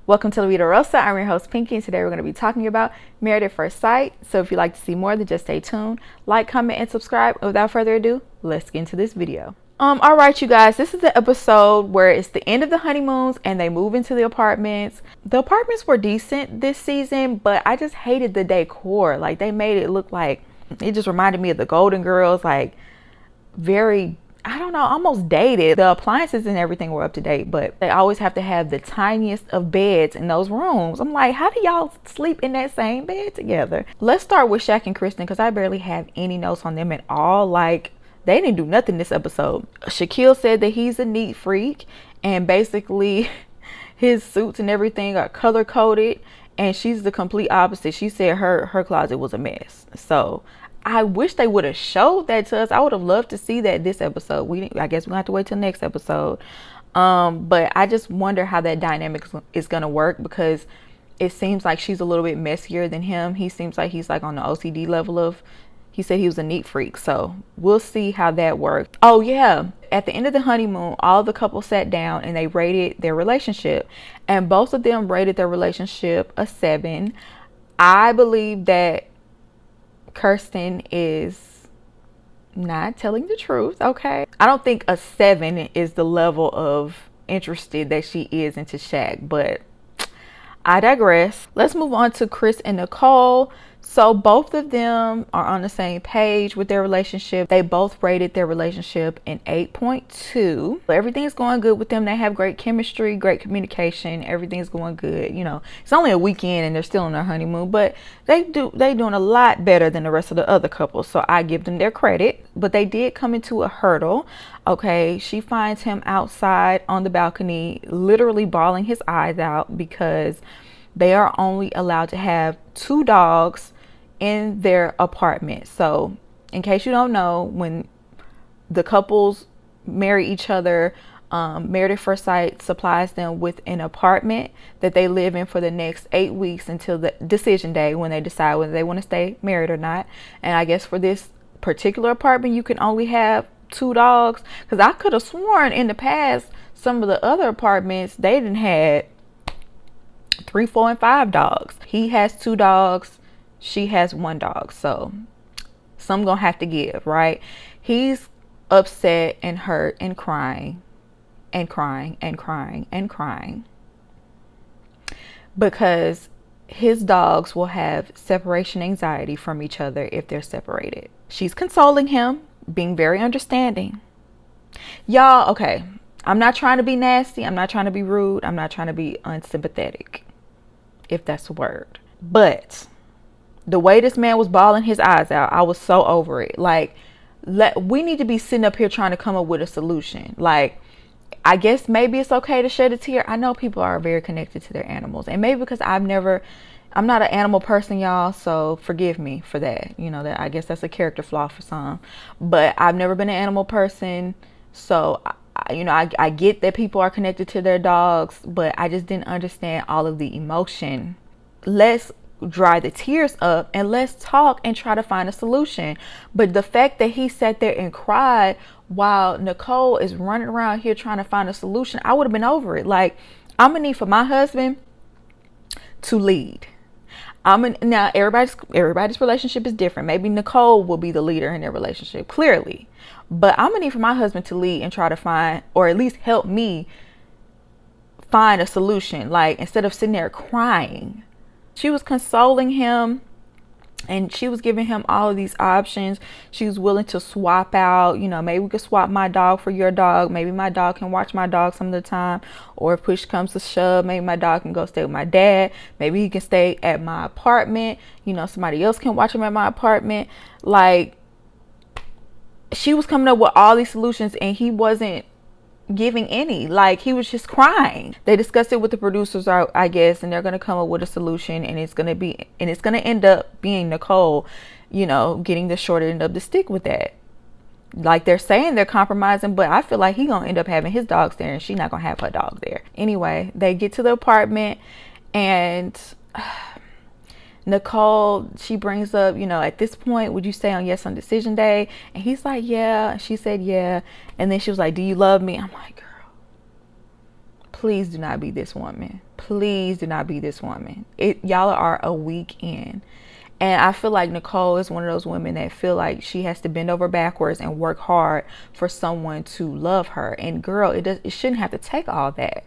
Welcome to La Vida Rosa. I'm your host Pinky, and today we're going to be talking about Married at First Sight. So if you'd like to see more, then just stay tuned. Like, comment, and subscribe. And without further ado, let's get into this video. All right, you guys, this is the episode where it's the end of the honeymoons and they move into the apartments. The apartments were decent this season, but I just hated the decor. Like, they made it look like, it just reminded me of the Golden Girls, like very, I don't know, almost dated. The appliances and everything were up to date, but they always have to have the tiniest of beds in those rooms. I'm like, how do y'all sleep in that same bed together? Let's start with Shaq and Kristen, because I barely have any notes on them at all. Like, they didn't do nothing this episode. Shaquille said that he's a neat freak, and basically his suits and everything are color coded, and she's the complete opposite. She said her closet was a mess. So I wish they would have showed that to us. I would have loved to see that this episode. I guess we're gonna have to wait till next episode. But I just wonder how that dynamic is gonna work, because it seems like she's a little bit messier than him. He seems like he's like on the OCD level of, he said he was a neat freak. So we'll see how that works. Oh yeah, at the end of the honeymoon, all the couples sat down and they rated their relationship, and both of them rated their relationship a 7. I believe that Kirsten is not telling the truth. Okay, I don't think a 7 is the level of interested that she is into Shaq, but I digress. Let's move on to Chris and Nicole. So both of them are on the same page with their relationship. They both rated their relationship an 8.2. Everything's going good with them. They have great chemistry, great communication. Everything's going good. You know, it's only a weekend and they're still on their honeymoon, but they doing a lot better than the rest of the other couples. So I give them their credit. But they did come into a hurdle. Okay, she finds him outside on the balcony, literally bawling his eyes out, because they are only allowed to have 2 dogs in their apartment. So in case you don't know, when the couples marry each other, Married at First Sight supplies them with an apartment that they live in for the next 8 weeks until the decision day, when they decide whether they want to stay married or not. And I guess for this particular apartment, you can only have 2 dogs, because I could have sworn in the past some of the other apartments they didn't have 3, 4, and 5 dogs. He has 2 dogs. She has 1 dog. So some gonna have to give, right? He's upset and hurt and crying and crying and crying and crying, because his dogs will have separation anxiety from each other if they're separated. She's consoling him, being very understanding. Y'all, okay, I'm not trying to be nasty. I'm not trying to be rude. I'm not trying to be unsympathetic, if that's a word. But the way this man was bawling his eyes out, I was so over it. Like, we need to be sitting up here trying to come up with a solution. Like, I guess maybe it's okay to shed a tear. I know people are very connected to their animals, and maybe because I'm not an animal person, y'all, so forgive me for that. You know, that I guess that's a character flaw for some, but I've never been an animal person. So I get that people are connected to their dogs, but I just didn't understand all of the emotion. Let's dry the tears up and let's talk and try to find a solution. But the fact that he sat there and cried while Nicole is running around here trying to find a solution, I would have been over it. Like, I'm gonna need for my husband to lead. Now everybody's relationship is different. Maybe Nicole will be the leader in their relationship, clearly. But I'm gonna need for my husband to lead and try to find, or at least help me find a solution. Like, instead of sitting there crying. She was consoling him, and she was giving him all of these options. She was willing to swap out, you know, maybe we could swap my dog for your dog. Maybe my dog can watch my dog some of the time. Or if push comes to shove, maybe my dog can go stay with my dad. Maybe he can stay at my apartment. You know, somebody else can watch him at my apartment. Like, she was coming up with all these solutions, and he wasn't giving any. Like, he was just crying. They discussed it with the producers, I guess, and they're going to come up with a solution, and it's going to end up being Nicole, you know, getting the short end of the stick with that. Like, they're saying they're compromising, but I feel like he's going to end up having his dogs there, and she's not going to have her dog there. Anyway, they get to the apartment, and Nicole, she brings up, you know, at this point, would you say on yes on decision day? And he's like, yeah. She said, yeah. And then she was like, do you love me? I'm like, girl, Please do not be this woman. Please do not be this woman. Y'all are a week in. And I feel like Nicole is one of those women that feel like she has to bend over backwards and work hard for someone to love her. And girl, it shouldn't have to take all that.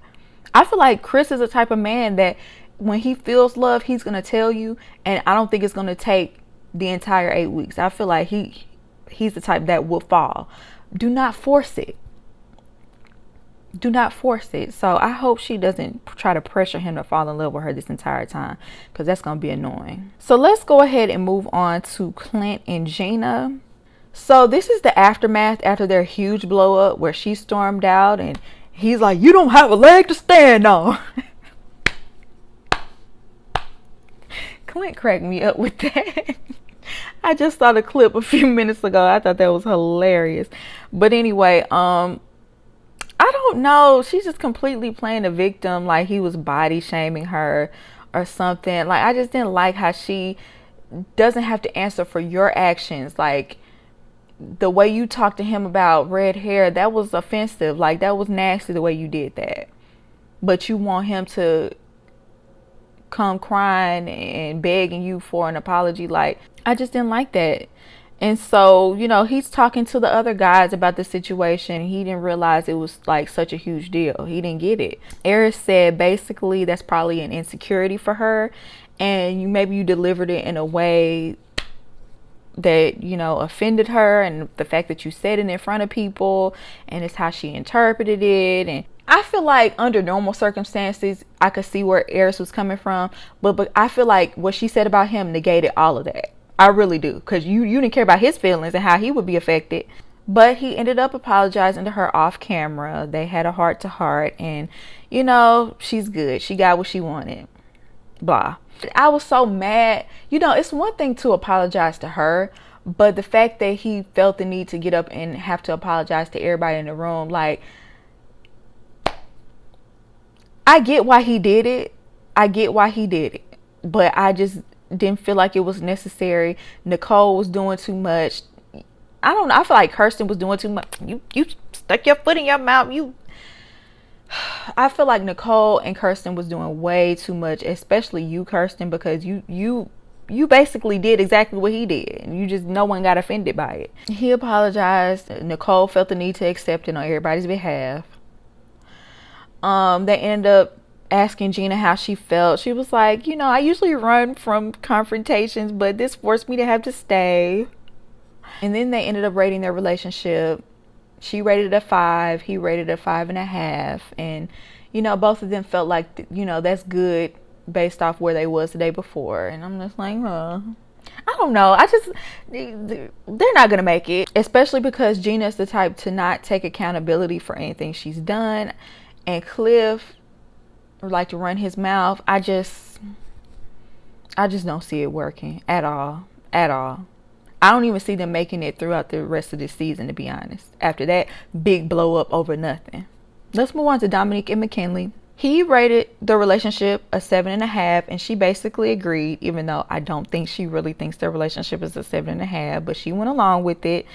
I feel like Chris is the type of man that when he feels love, he's going to tell you. And I don't think it's going to take the entire 8 weeks. I feel like he's the type that will fall. Do not force it. Do not force it. So I hope she doesn't try to pressure him to fall in love with her this entire time, because that's going to be annoying. So let's go ahead and move on to Clint and Jaina. So this is the aftermath after their huge blow up where she stormed out and he's like, you don't have a leg to stand on. Clint cracked me up with that. I just saw the clip a few minutes ago. I thought that was hilarious. But anyway, I don't know. She's just completely playing the victim, like he was body shaming her or something. Like, I just didn't like how she doesn't have to answer for your actions. Like, the way you talked to him about red hair, that was offensive. Like, that was nasty the way you did that. But you want him to come crying and begging you for an apology. Like, I just didn't like that. And so, you know, he's talking to the other guys about the situation. He didn't realize it was like such a huge deal. He didn't get it. Eris said basically that's probably an insecurity for her. And maybe you delivered it in a way that, you know, offended her. And the fact that you said it in front of people and it's how she interpreted it. And I feel like under normal circumstances, I could see where Eris was coming from. But I feel like what she said about him negated all of that. I really do, because you didn't care about his feelings and how he would be affected. But he ended up apologizing to her off camera. They had a heart to heart, and you know, she's good. She got what she wanted. Blah. I was so mad. You know, it's one thing to apologize to her, but the fact that he felt the need to get up and have to apologize to everybody in the room, like, I get why he did it. But I just didn't feel like it was necessary. Nicole was doing too much. I don't know. I feel like Kirsten was doing too much. You stuck your foot in your mouth. I feel like Nicole and Kirsten was doing way too much, especially you, Kirsten, because you basically did exactly what he did, and no one got offended by it. He apologized. Nicole felt the need to accept it on everybody's behalf. They ended up asking Jaina how she felt. She was like, you know, I usually run from confrontations, but this forced me to have to stay. And then they ended up rating their relationship. She rated it a 5. He rated it a 5.5. And, you know, both of them felt like, you know, that's good based off where they was the day before. And I'm just like, I don't know. They're not going to make it. Especially because Gina's the type to not take accountability for anything she's done. And Cliff like to run his mouth. I just don't see it working at all. I don't even see them making it throughout the rest of this season, to be honest. After that big blow up over nothing. Let's move on to Dominique and McKinley. He rated the relationship a 7.5, and she basically agreed, even though I don't think she really thinks their relationship is a 7.5, but she went along with it.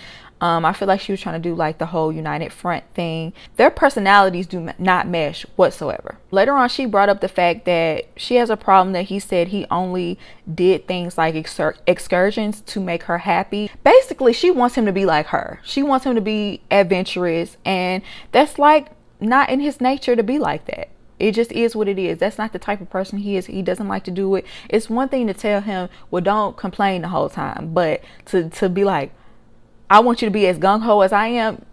I feel like she was trying to do like the whole united front thing. Their personalities do not mesh whatsoever. Later on, she brought up the fact that she has a problem that he said he only did things like excursions to make her happy. Basically, she wants him to be like her. She wants him to be adventurous, and that's like not in his nature to be like that. It just is what it is. That's not the type of person he is. He doesn't like to do it. It's one thing to tell him, well, don't complain the whole time, but to be like, I want you to be as gung-ho as I am,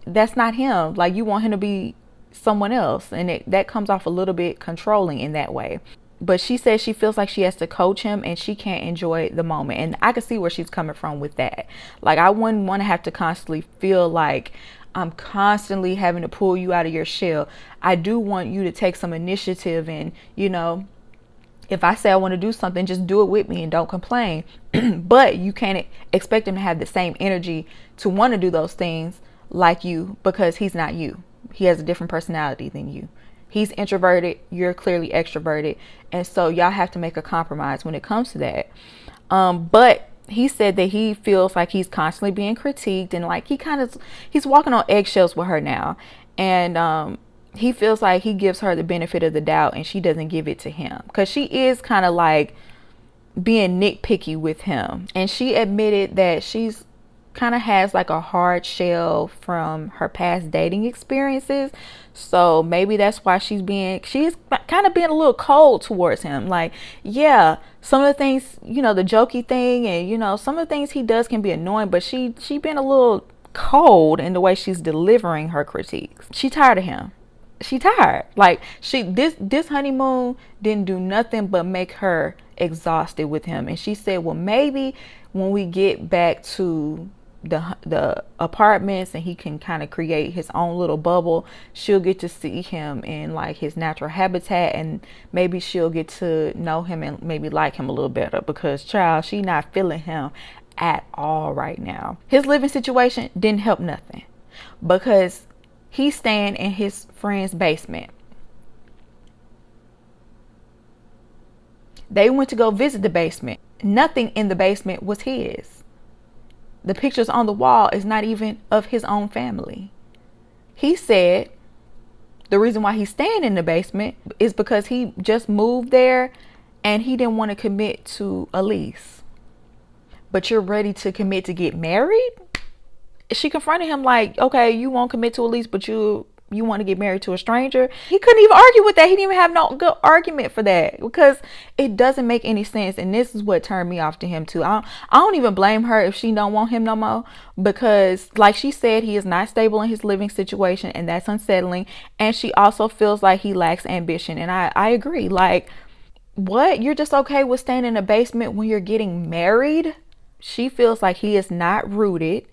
that's not him. Like, you want him to be someone else, and that comes off a little bit controlling in that way. But she says she feels like she has to coach him and she can't enjoy the moment, and I can see where she's coming from with that. Like, I wouldn't want to have to constantly feel like I'm constantly having to pull you out of your shell. I do want you to take some initiative, and, you know, if I say I want to do something, just do it with me and don't complain. But you can't expect him to have the same energy to want to do those things like you, because he's not you. He has a different personality than you. He's introverted. You're clearly extroverted. And so y'all have to make a compromise when it comes to that. But he said that he feels like he's constantly being critiqued, and like he's walking on eggshells with her now. And he feels like he gives her the benefit of the doubt and she doesn't give it to him, because she is kind of like being nitpicky with him. And she admitted that she's kind of has like a hard shell from her past dating experiences. So maybe that's why she's kind of being a little cold towards him. Like, yeah, some of the things, you know, the jokey thing and, you know, some of the things he does can be annoying, but she been a little cold in the way she's delivering her critiques. She tired of him. She tired. Like, this honeymoon didn't do nothing but make her exhausted with him. And she said, well, maybe when we get back to the apartments and he can kind of create his own little bubble, she'll get to see him in like his natural habitat, and maybe she'll get to know him and maybe like him a little better, because child, she not feeling him at all right now. His living situation didn't help nothing, because he's staying in his friend's basement. They went to go visit the basement. Nothing in the basement was his. The pictures on the wall is not even of his own family. He said the reason why he's staying in the basement is because he just moved there and he didn't want to commit to a lease. But you're ready to commit to get married? She confronted him like, okay, you won't commit to a lease, but you want to get married to a stranger. He couldn't even argue with that. He didn't even have no good argument for that, because it doesn't make any sense. And this is what turned me off to him too. I don't even blame her if she don't want him no more, because like she said, he is not stable in his living situation, and that's unsettling. And she also feels like he lacks ambition. And I agree. Like, what? You're just okay with staying in a basement when you're getting married? She feels like he is not rooted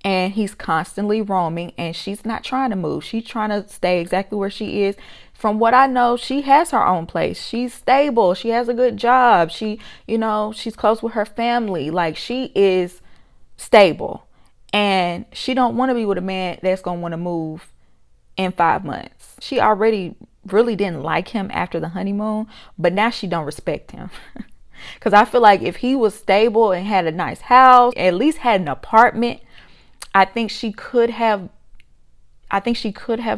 and he's constantly roaming, and she's not trying to move. She's trying to stay exactly where she is. From what I know, she has her own place. She's stable. She has a good job. She, you know, she's close with her family. Like, she is stable, and she don't want to be with a man that's going to want to move in 5 months. She already really didn't like him after the honeymoon, but now she don't respect him. Because I feel like if he was stable and had a nice house, at least had an apartment, I think she could have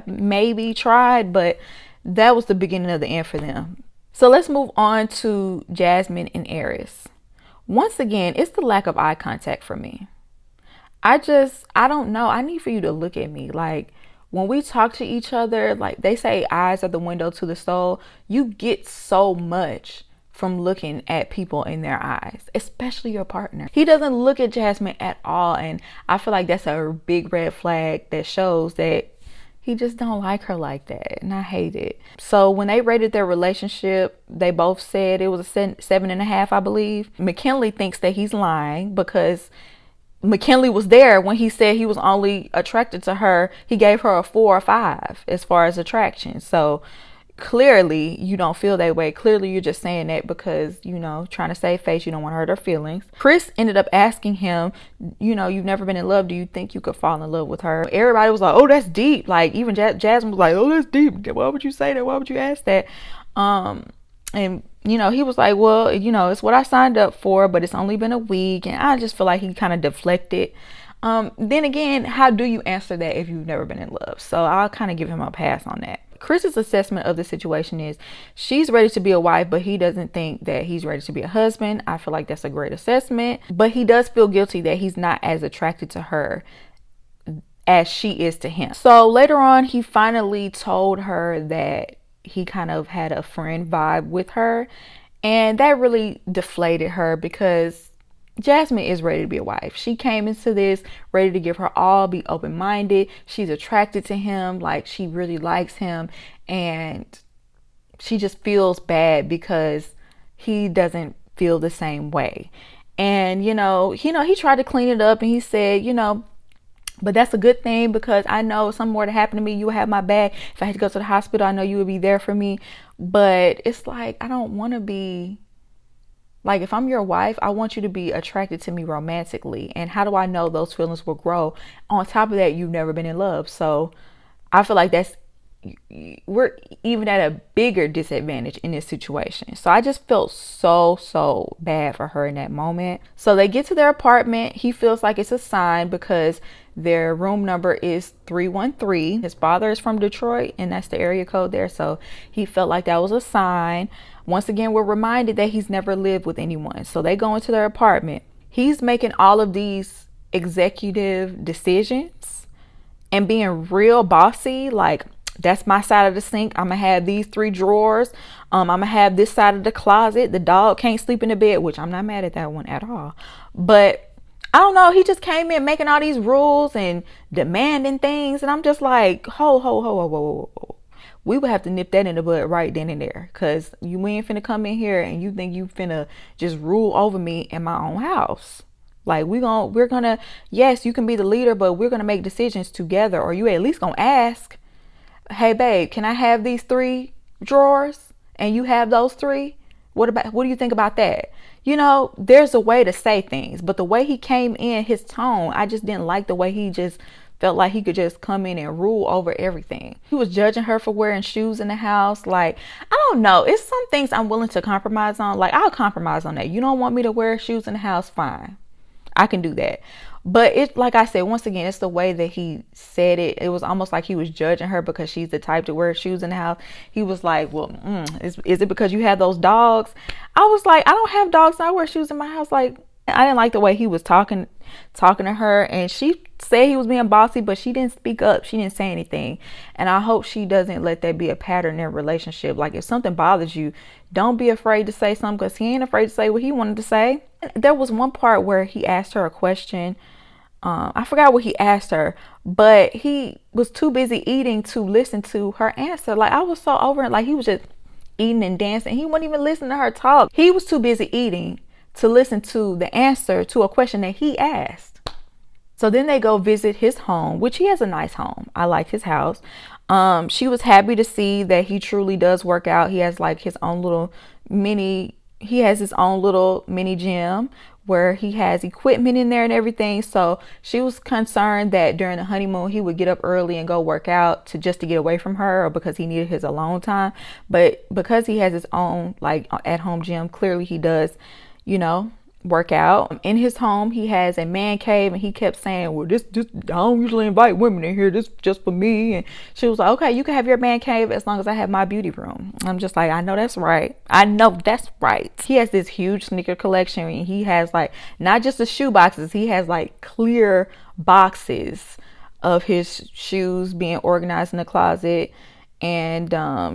maybe tried, but that was the beginning of the end for them. So let's move on to Jasmine and Eris. Once again, it's the lack of eye contact for me. I don't know. I need for you to look at me. Like, when we talk to each other, like they say, eyes are the window to the soul. You get so much from looking at people in their eyes, especially your partner. He doesn't look at Jasmine at all, and I feel like that's a big red flag that shows that he just don't like her like that, and I hate it. So when they rated their relationship, they both said it was a 7.5, I believe. McKinley thinks that he's lying, because McKinley was there when he said he was only attracted to her. He gave her a 4 or 5 as far as attraction. So clearly you don't feel that way. Clearly you're just saying that because, you know, trying to save face. You don't want to hurt her feelings. Chris ended up asking him, you know, you've never been in love. Do you think you could fall in love with her? Everybody was like, oh, that's deep. Like, even Jasmine was like, oh, that's deep. Why would you say that? Why would you ask that? And, you know, he was like, well, you know, it's what I signed up for, but it's only been a week. And I just feel like he kind of deflected. Then again, how do you answer that if you've never been in love? So I'll kind of give him a pass on that. Chris's assessment of the situation is she's ready to be a wife, but he doesn't think that he's ready to be a husband. I feel like that's a great assessment, but he does feel guilty that he's not as attracted to her as she is to him. So later on, he finally told her that he kind of had a friend vibe with her, and that really deflated her, because Jasmine is ready to be a wife. She came into this ready to give her all, be open-minded. She's attracted to him, like she really likes him, and she just feels bad because he doesn't feel the same way. And you know, he tried to clean it up, and he said, you know, but that's a good thing, because I know if something were to happen to me, you would have my back. If I had to go to the hospital, I know you would be there for me. But it's like, I don't want to be, like, if I'm your wife, I want you to be attracted to me romantically. And how do I know those feelings will grow? On top of that, you've never been in love. So I feel like that's we're even at a bigger disadvantage in this situation. So I just felt so bad for her in that moment. So they get to their apartment. He feels like it's a sign because their room number is 313. His father is from Detroit, and that's the area code there. So he felt like that was a sign. Once again, we're reminded that he's never lived with anyone. So they go into their apartment. He's making all of these executive decisions and being real bossy. Like, that's my side of the sink. I'm gonna have these 3 drawers. I'm gonna have this side of the closet. The dog can't sleep in the bed, which I'm not mad at that one at all. But I don't know. He just came in making all these rules and demanding things, and I'm just like, ho. We would have to nip that in the bud right then and there, because you ain't finna come in here and you think you finna just rule over me in my own house. Like, we're gonna, yes, you can be the leader, but we're gonna make decisions together, or you at least gonna ask, hey babe, can I have these 3 drawers and you have those 3? What do you think about that? You know, there's a way to say things, but the way he came in, his tone, I just didn't like the way he just felt like he could just come in and rule over everything. He was judging her for wearing shoes in the house. Like, I don't know. It's some things I'm willing to compromise on. Like, I'll compromise on that. You don't want me to wear shoes in the house? Fine. I can do that. But it, like I said, once again, it's the way that he said it. It was almost like he was judging her because she's the type to wear shoes in the house. He was like, well, is it because you have those dogs? I was like, I don't have dogs. I wear shoes in my house. Like, I didn't like the way he was talking to her, and she said he was being bossy, but she didn't speak up. She didn't say anything. And I hope she doesn't let that be a pattern in their relationship. Like, if something bothers you, don't be afraid to say something, because he ain't afraid to say what he wanted to say. There was one part where he asked her a question. I forgot what he asked her, but he was too busy eating to listen to her answer. Like, I was so over it. Like, he was just eating and dancing. He wouldn't even listen to her talk. He was too busy eating to listen to the answer to a question that he asked. So then they go visit his home, which he has a nice home. I like his house. She was happy to see that he truly does work out. He has like his own little mini gym where he has equipment in there and everything. So she was concerned that during the honeymoon he would get up early and go work out just to get away from her, or because he needed his alone time. But because he has his own like at home gym, clearly he does, you know, work out. In his home he has a man cave, and he kept saying, well, this I don't usually invite women in here, this just for me. And she was like, okay, you can have your man cave as long as I have my beauty room. I'm just like, I know that's right. He has this huge sneaker collection, and he has like not just the shoe boxes, he has like clear boxes of his shoes being organized in the closet. And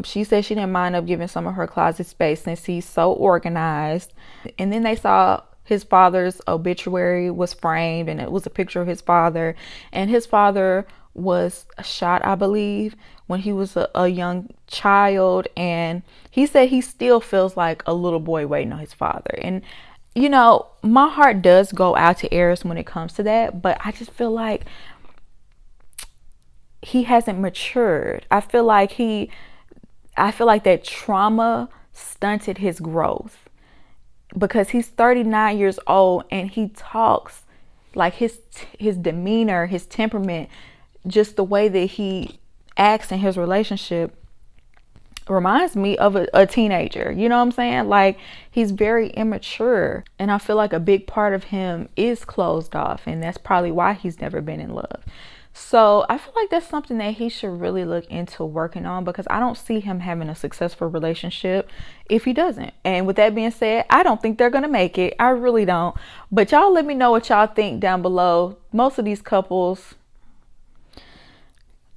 she said she didn't mind up giving some of her closet space since he's so organized. And then they saw his father's obituary was framed, and it was a picture of his father. And his father was shot, I believe, when he was a young child. And he said he still feels like a little boy waiting on his father. And, you know, my heart does go out to Eris when it comes to that. But I just feel like he hasn't matured. I feel like that trauma stunted his growth, because he's 39 years old and he talks like his demeanor, his temperament, just the way that he acts in his relationship reminds me of a teenager. You know what I'm saying? Like, he's very immature, and I feel like a big part of him is closed off, and that's probably why he's never been in love. So I feel like that's something that he should really look into working on, because I don't see him having a successful relationship if he doesn't. And with that being said, I don't think they're going to make it. I really don't. But y'all let me know what y'all think down below. Most of these couples,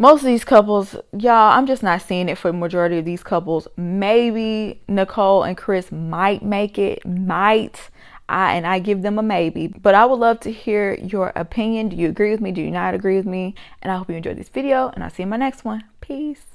y'all, I'm just not seeing it for the majority of these couples. Maybe Nicole and Chris might make it, and I give them a maybe. But I would love to hear your opinion. Do you agree with me? Do you not agree with me? And I hope you enjoyed this video, and I'll see you in my next one. Peace.